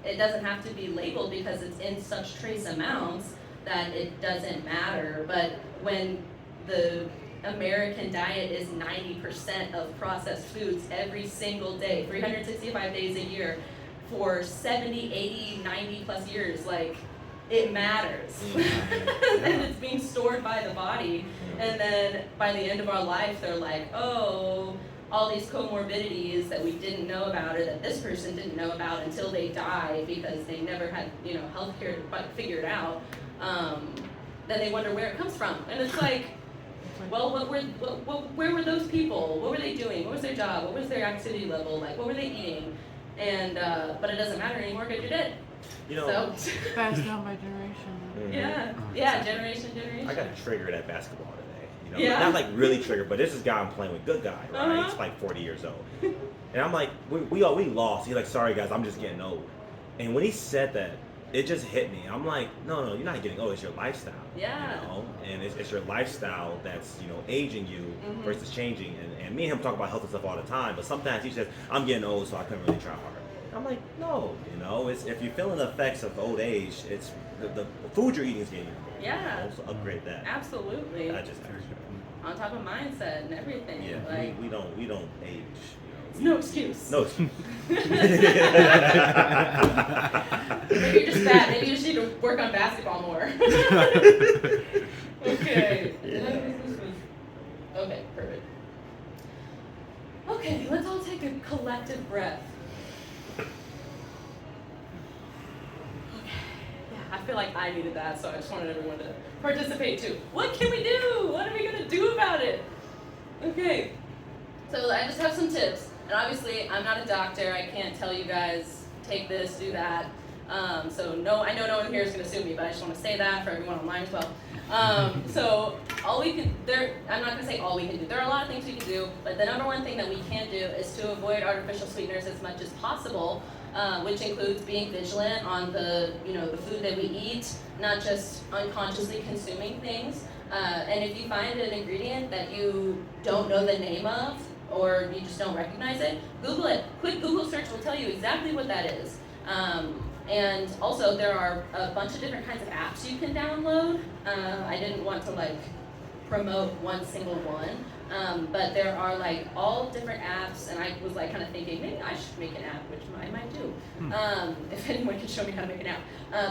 It doesn't have to be labeled because it's in such trace amounts that it doesn't matter. But when the American diet is 90% of processed foods every single day, 365 days a year, for 70, 80, 90 plus years, like, it matters. And it's being stored by the body. And then by the end of our life, they're like, oh, all these comorbidities that we didn't know about, or that this person didn't know about until they died because they never had, healthcare figured out. Then they wonder where it comes from. And it's like, well, where were those people? What were they doing? What was their job? What was their activity level? Like, what were they eating? And but it doesn't matter anymore because you're dead. So. Passed down by generation. Yeah, generation. I got triggered at basketball today. Not like really triggered, but this is guy I'm playing with, good guy, right? He's like 40 years old, and I'm like, we lost. He's like, sorry guys, I'm just getting old. And when he said that, it just hit me. I'm like, no, you're not getting old. It's your lifestyle. And it's your lifestyle that's aging you versus changing. And me and him talk about health and stuff all the time. But sometimes he says, I'm getting old, so I couldn't really try hard. I'm like, no, it's if you're feeling the effects of old age, it's the food you're eating is getting you old. So upgrade that. Absolutely. I just on top of mindset and everything. Yeah, like, we don't age. No excuse. No excuse. Maybe you're just fat. Maybe you just need to work on basketball more. Okay. Okay, perfect. Okay, let's all take a collective breath. I feel like I needed that, so I just wanted everyone to participate too. What can we do? What are we going to do about it? Okay, so I just have some tips. And obviously, I'm not a doctor. I can't tell you guys, take this, do that. So no, I know no one here is going to sue me, but I just want to say that for everyone online as well. So all we can, I'm not going to say all we can do. There are a lot of things we can do, but the number one thing that we can do is to avoid artificial sweeteners as much as possible. Which includes being vigilant on the food that we eat, not just unconsciously consuming things. And if you find an ingredient that you don't know the name of, or you just don't recognize it, Google it. Quick Google search will tell you exactly what that is. And also there are a bunch of different kinds of apps you can download. I didn't want to promote one single one. But there are all different apps, and I was kind of thinking maybe I should make an app, which I might do. If anyone can show me how to make an app.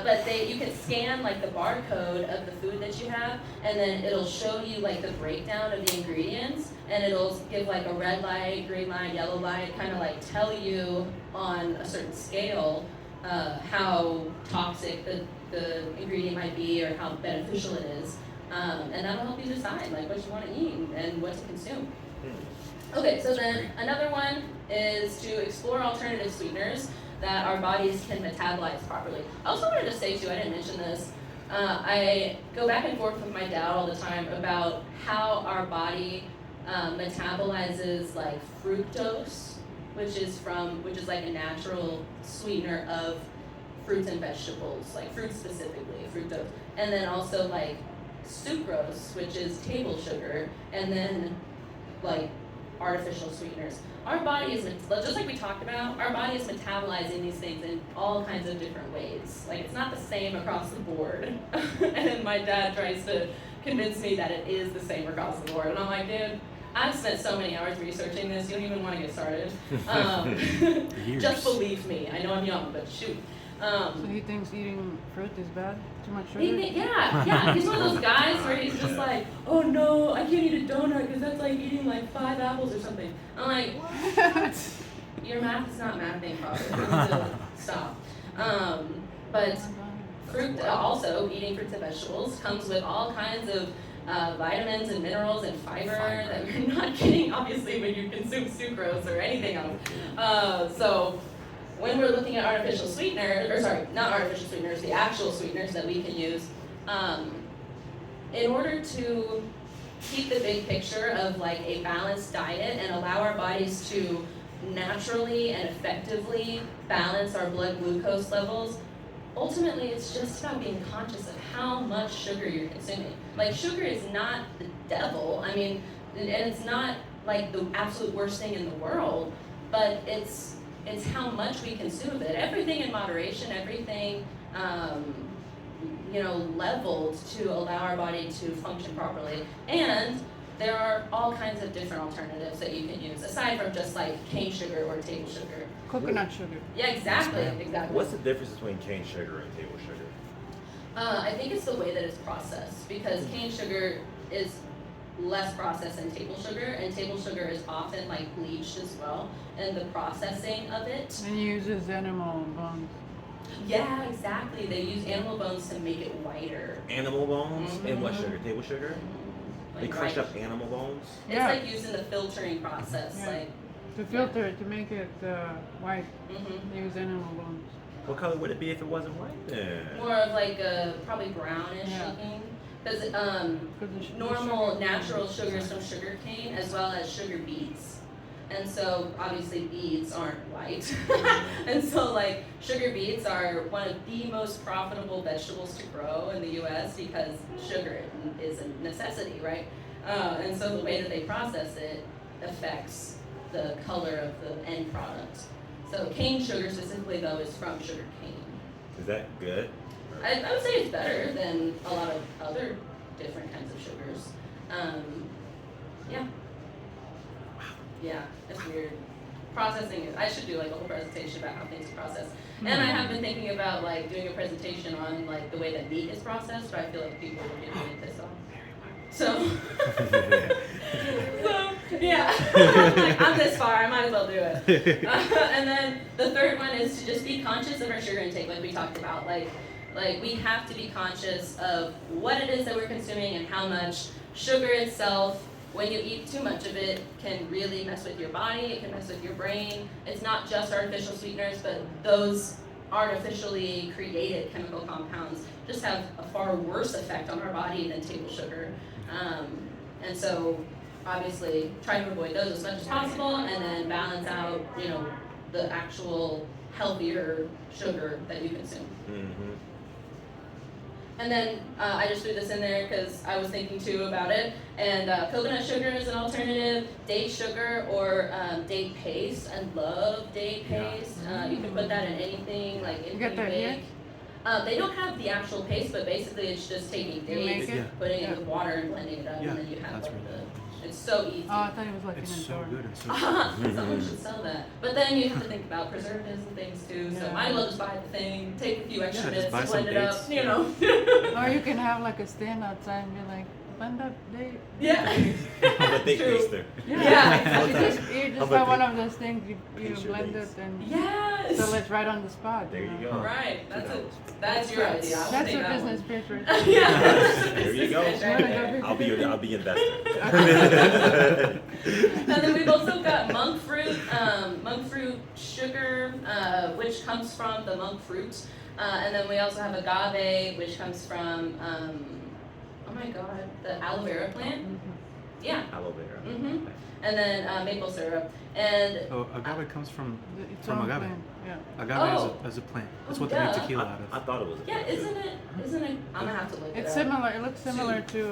But you can scan the barcode of the food that you have, and then it'll show you the breakdown of the ingredients, and it'll give a red light, green light, yellow light, kind of tell you on a certain scale how toxic the ingredient might be or how beneficial it is. And that'll help you decide what you want to eat and what to consume. Okay, so then another one is to explore alternative sweeteners that our bodies can metabolize properly. I also wanted to say too, I didn't mention this, I go back and forth with my dad all the time about how our body metabolizes fructose, which is a natural sweetener of fruits and vegetables, fruits specifically, fructose, and then also sucrose, which is table sugar, and then artificial sweeteners. Our body is, just like we talked about, our body is metabolizing these things in all kinds of different ways. It's not the same across the board. And my dad tries to convince me that it is the same across the board. And I'm like, dude, I've spent so many hours researching this, you don't even want to get started. Just believe me. I know I'm young, but shoot. So he thinks eating fruit is bad? Too much sugar? Yeah. He's one of those guys where he's just oh no, I can't eat a donut because that's eating 5 apples or something. I'm like, what? Your math is not mathing properly. You need to stop. But fruit, also eating fruits and vegetables comes with all kinds of vitamins and minerals and fiber that you're not getting, obviously, when you consume sucrose or anything else. So when we're looking at artificial sweeteners, not artificial sweeteners, the actual sweeteners that we can use, in order to keep the big picture of a balanced diet and allow our bodies to naturally and effectively balance our blood glucose levels, ultimately it's just about being conscious of how much sugar you're consuming. Sugar is not the devil, and it's not the absolute worst thing in the world, but it's how much we consume of it. Everything in moderation, everything, leveled to allow our body to function properly. And there are all kinds of different alternatives that you can use, aside from just cane sugar or table sugar. Coconut sugar. Yeah, exactly. What's the difference between cane sugar and table sugar? I think it's the way that it's processed, because cane sugar is less processed than table sugar, and table sugar is often bleached as well, and the processing of it. And uses animal bones. Yeah, exactly. They use animal bones to make it whiter. Animal bones? And what sugar? Table sugar? Mm-hmm. They crush up animal bones? It's used in the filtering process. Yeah. To filter it, to make it white, they use animal bones. What color would it be if it wasn't white then? More of a probably brownish looking. Because normal natural sugars from sugar cane, as well as sugar beets. And so obviously beets aren't white. And so sugar beets are one of the most profitable vegetables to grow in the US because sugar is a necessity, right? And so the way that they process it affects the color of the end product. So cane sugar specifically though is from sugar cane. Is that good? I would say it's better than a lot of other different kinds of sugars. Yeah, it's weird. Processing it, I should do a whole presentation about how things are processed. And I have been thinking about doing a presentation on the way that meat is processed, but I feel like people will get really pissed off. So Yeah. Like, I'm this far, I might as well do it. And then the third one is to just be conscious of our sugar intake, like we talked about. Like we have to be conscious of what it is that we're consuming and how much. Sugar itself, when you eat too much of it, can really mess with your body, it can mess with your brain. It's not just artificial sweeteners, but those artificially created chemical compounds just have a far worse effect on our body than table sugar. And so, obviously, try to avoid those as much as possible, and then balance out, the actual healthier sugar that you consume. Mm-hmm. And then I just threw this in there because I was thinking too about it. And coconut sugar is an alternative. Date sugar or date paste. I love date paste. You can put that in anything, like anything you bake. They don't have the actual paste, but basically it's just taking dates, putting it with water and blending it up, and then you have like it's so easy. Oh, I thought it was like it's in a so jar. good and so Someone should sell that. But then you have to think about preservatives and things too. So might as well just buy the thing, take a few extra bits, blend it up, Or you can have like a stand outside and be like, blend up date. Yeah. But they taster. Yeah. You just have one of those things, you blend it and so it's right on the spot. There you go. Right. That's your idea. That's your business pitch right there. Yeah. There you go. I'll be your investor. And then we've also got monk fruit sugar, which comes from the monk fruit. And then we also have agave, which comes from, oh my god, the aloe vera plant. Yeah. Aloe vera. Mm-hmm. And then maple syrup. And agave comes from It's agave. plant, yeah. Agave as a plant. That's what they make tequila out of. I thought it was. Isn't it? I'm gonna have to look it up. It's similar. It looks similar to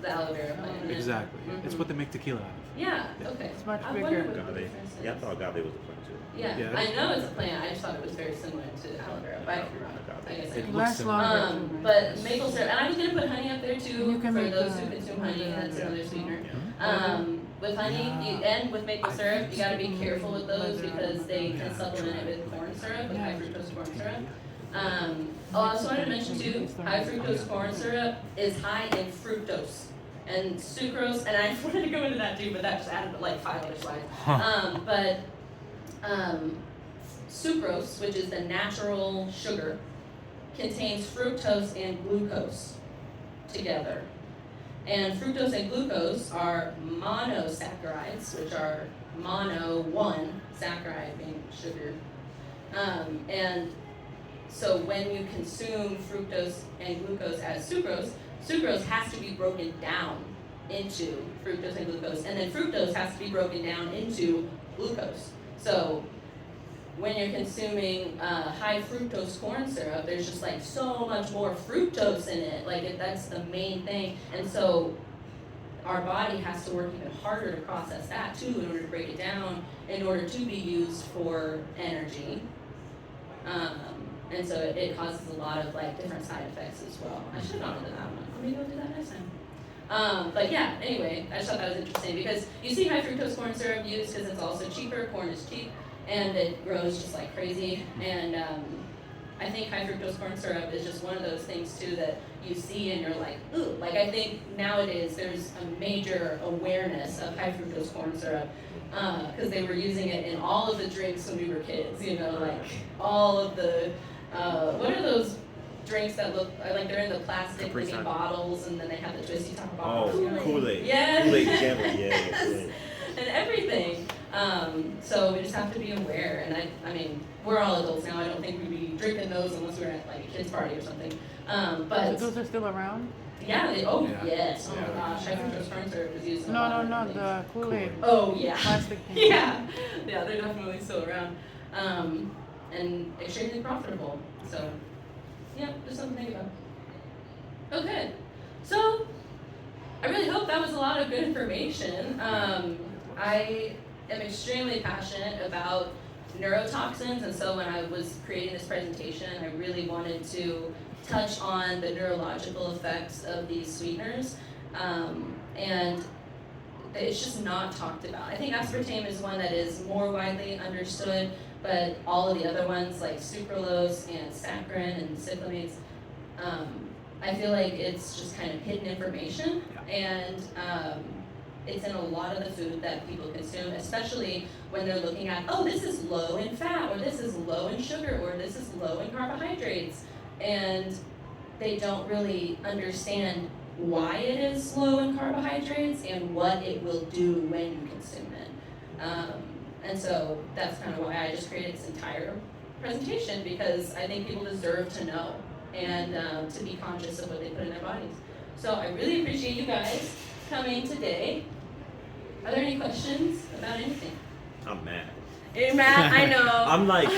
the aloe vera plant. Exactly. Mm-hmm. It's what they make tequila out of. Yeah. Okay. It's much I bigger. wonder what the Agave. difference is. Yeah, I thought agave was a plant too. Yeah, I know it's a plant. I just thought it was very similar to aloe vera, but I could be wrong. I guess I It am. looks lasts similar. longer. too, right? But maple syrup, and I was gonna put honey up there too You can for make those the- who consume honey. That's another sweetener. Yeah. With honey and with maple syrup, you gotta be careful with those because they can supplement it with corn syrup, with high fructose corn syrup. I also wanted to mention too, high fructose corn syrup is high in fructose and sucrose, and I wanted to go into that too, but that just added like 5 other slides. Sucrose, which is the natural sugar, contains fructose and glucose together. And fructose and glucose are monosaccharides, which are one saccharide being sugar. And so when you consume fructose and glucose as sucrose has to be broken down into fructose and glucose, and then fructose has to be broken down into glucose. So when you're consuming high fructose corn syrup, there's just like so much more fructose in it. That's the main thing. And so our body has to work even harder to process that too in order to break it down, in order to be used for energy. And so it causes a lot of like different side effects as well. I should have gone into that one. Maybe I'll do that next time. But yeah, anyway, I just thought that was interesting because you see high fructose corn syrup used because it's also cheaper. Corn is cheap. And it grows just like crazy. And I think high fructose corn syrup is just one of those things too that you see and you're like, ooh. Like I think nowadays there's a major awareness of high fructose corn syrup because they were using it in all of the drinks when we were kids. Like all of the, what are those drinks that look like they're in the plastic mini bottles and then they have the twisty top bottles? Oh, Kool-Aid. Yes. Kool-Aid jelly, yeah. Kool-Aid. And everything. So we just have to be aware, and I mean, we're all adults now. I don't think we'd be drinking those unless we were at like a kid's party or something. But those are still around? yeah, yes. Oh my gosh, high fructose corn syrup is used. No, the Kool-Aid. Oh yeah. Plastic thing. Yeah, they're definitely still around, and extremely profitable. So yeah, just something to think about. Okay, so I really hope that was a lot of good information. I am extremely passionate about neurotoxins, and so when I was creating this presentation, I really wanted to touch on the neurological effects of these sweeteners, and it's just not talked about. I think aspartame is one that is more widely understood, but all of the other ones like sucralose and saccharin and cyclamates, I feel like it's just kind of hidden information, and it's in a lot of the food that people consume, especially when they're looking at, oh, this is low in fat, or this is low in sugar, or this is low in carbohydrates. And they don't really understand why it is low in carbohydrates and what it will do when you consume it. And so that's kind of why I just created this entire presentation, because I think people deserve to know and to be conscious of what they put in their bodies. So I really appreciate you guys coming today. Are there any questions about anything? I'm mad. You're mad? I know. I'm like,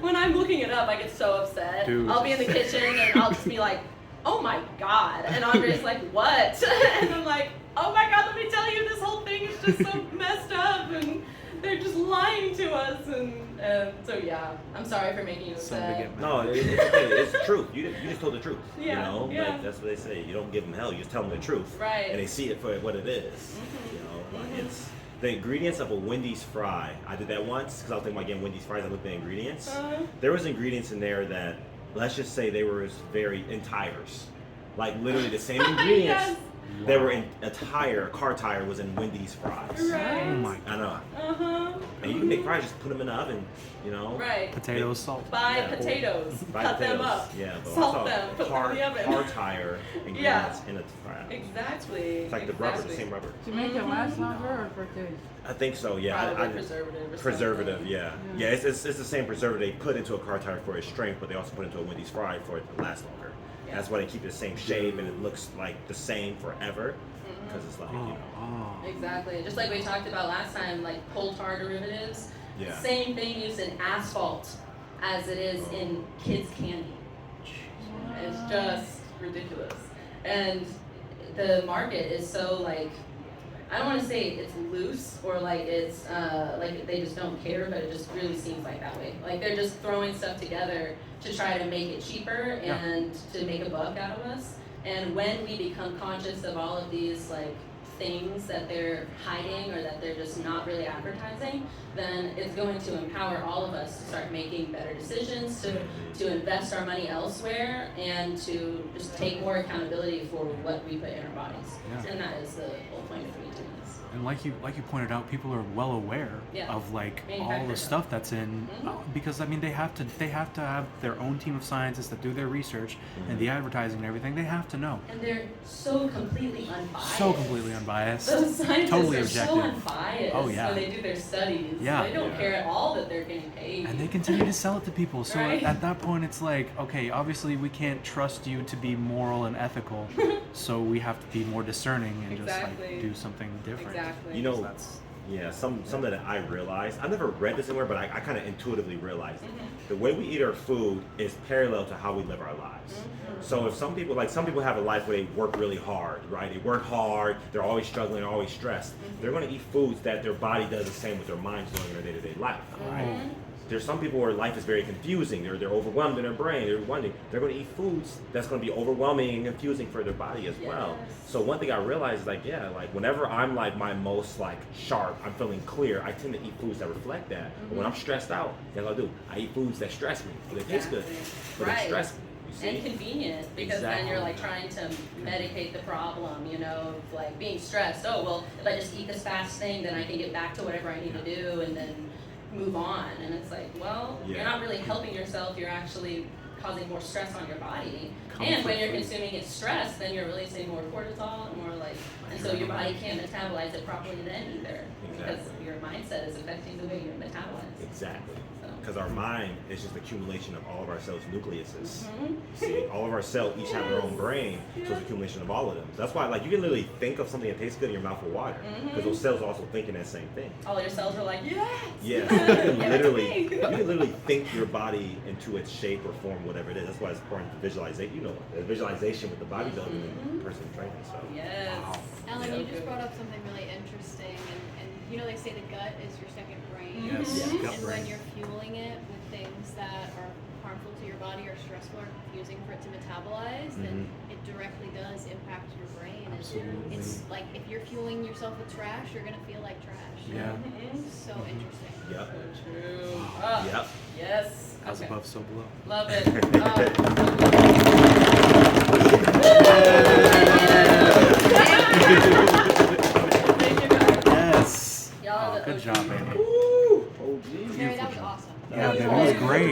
when I'm looking it up, I get so upset. Dude. I'll be in the kitchen and I'll just be like, oh my God. And Andre's like, what? And I'm like, oh my God, let me tell you, this whole thing is just so messed up and they're just lying to us. And so yeah, I'm sorry for making you upset. no, it's okay. It's the truth. You just told the truth. Yeah, you know, yeah. like that's what they say. You don't give them hell. You just tell them the truth. Right. And they see it for what it is. Mm-hmm. You know, like it's the ingredients of a Wendy's fry. I did that once because I was thinking about getting Wendy's fries. I looked at the ingredients. There was ingredients in there that, let's just say, they were very in tires. Like literally the same ingredients. Yes. They were in a car tire was in Wendy's fries. Right. Oh my I know. Uh-huh. And you can make fries, just put them in the oven, you know. Right. Potatoes, salt. Buy Yeah. potatoes. Buy Cut potatoes. them up. Yeah, but Salt also them. Put them in the oven. car tire ingredients in a fry. Exactly. It's like the rubber, the same rubber. To make it last longer or for taste? I think so. Yeah. Probably preservative. Or Preservative. something. Yeah. Yeah. It's the same preservative they put into a car tire for its strength, but they also put into a Wendy's fry for it to last longer. Yeah. That's why they keep the same shape and it looks like the same forever, because it's like, you know. Exactly. Just like we talked about last time, like coal tar derivatives. Yeah. Same thing used in asphalt as it is in kids' candy. It's just ridiculous. And the market is so like, I don't want to say it's loose or like it's like they just don't care, but it just really seems like that way. Like they're just throwing stuff together to try to make it cheaper and to make a buck out of us. And when we become conscious of all of these like things that they're hiding or that they're just not really advertising, then it's going to empower all of us to start making better decisions, to invest our money elsewhere, and to just take more accountability for what we put in our bodies. Yeah. And that is the whole point of me doing this. And like you pointed out, people are well aware of like all the stuff that's in because I mean they have to have their own team of scientists that do their research and the advertising and everything. They have to know. And they're so completely unbiased. So completely unbiased. Those scientists totally are objective. so unbiased Oh, yeah. when they do their studies. Yeah. They don't care at all that they're getting paid. And they continue to sell it to people. So Right. at that point, it's like, okay, obviously we can't trust you to be moral and ethical, so we have to be more discerning and just Exactly. like do something different. Exactly. You know, That's something that I realized, I never read this anywhere, but I kind of intuitively realized it. The way we eat our food is parallel to how we live our lives. So if some people have a life where they work really hard, right? They work hard, they're always struggling, they're always stressed. They're going to eat foods that their body does the same with their mind's doing in their day-to-day life, right? There's some people where life is very confusing. They're overwhelmed in their brain. They're wondering. They're going to eat foods that's going to be overwhelming and confusing for their body as well. So one thing I realized is like whenever I'm like my most like sharp, I'm feeling clear, I tend to eat foods that reflect that. But when I'm stressed out, guess what I do? I eat foods that stress me. They taste good, but they stress me. You see? And convenient, because then you're like trying to medicate the problem, you know, of like being stressed. Oh, well, if I just eat this fast thing, then I can get back to whatever I need to do and then move on. And it's like, well, you're not really helping yourself, you're actually causing more stress on your body. And when you're consuming it stress, then you're releasing more cortisol and more like, and so your body can't metabolize it properly then either. Because your mindset is affecting the way you metabolize. Exactly. Because our mind is just accumulation of all of our cells' nucleuses. Mm-hmm. See, all of our cells each have their own brain, so it's accumulation of all of them. So that's why, like, you can literally think of something that tastes good in your mouth with water, because those cells are also thinking that same thing. All your cells are like, yes! Yeah, so you can literally think your body into its shape or form, whatever it is. That's why it's important to visualize. You know, visualization with the bodybuilding and the person training. So. Yes. Wow. Ellen, you just brought up something really interesting, and you know they say the gut is your second brain. Yes, Mhm. gut And brain. when you're fueling it with things that are harmful to your body or stressful or confusing for it to metabolize, then it directly does impact your brain. Absolutely. It's like if you're fueling yourself with trash, you're gonna feel like trash. Yeah. So interesting. Yep. So true. Oh, Yep. yes. As Okay. above, so below. Love it. Oh. great.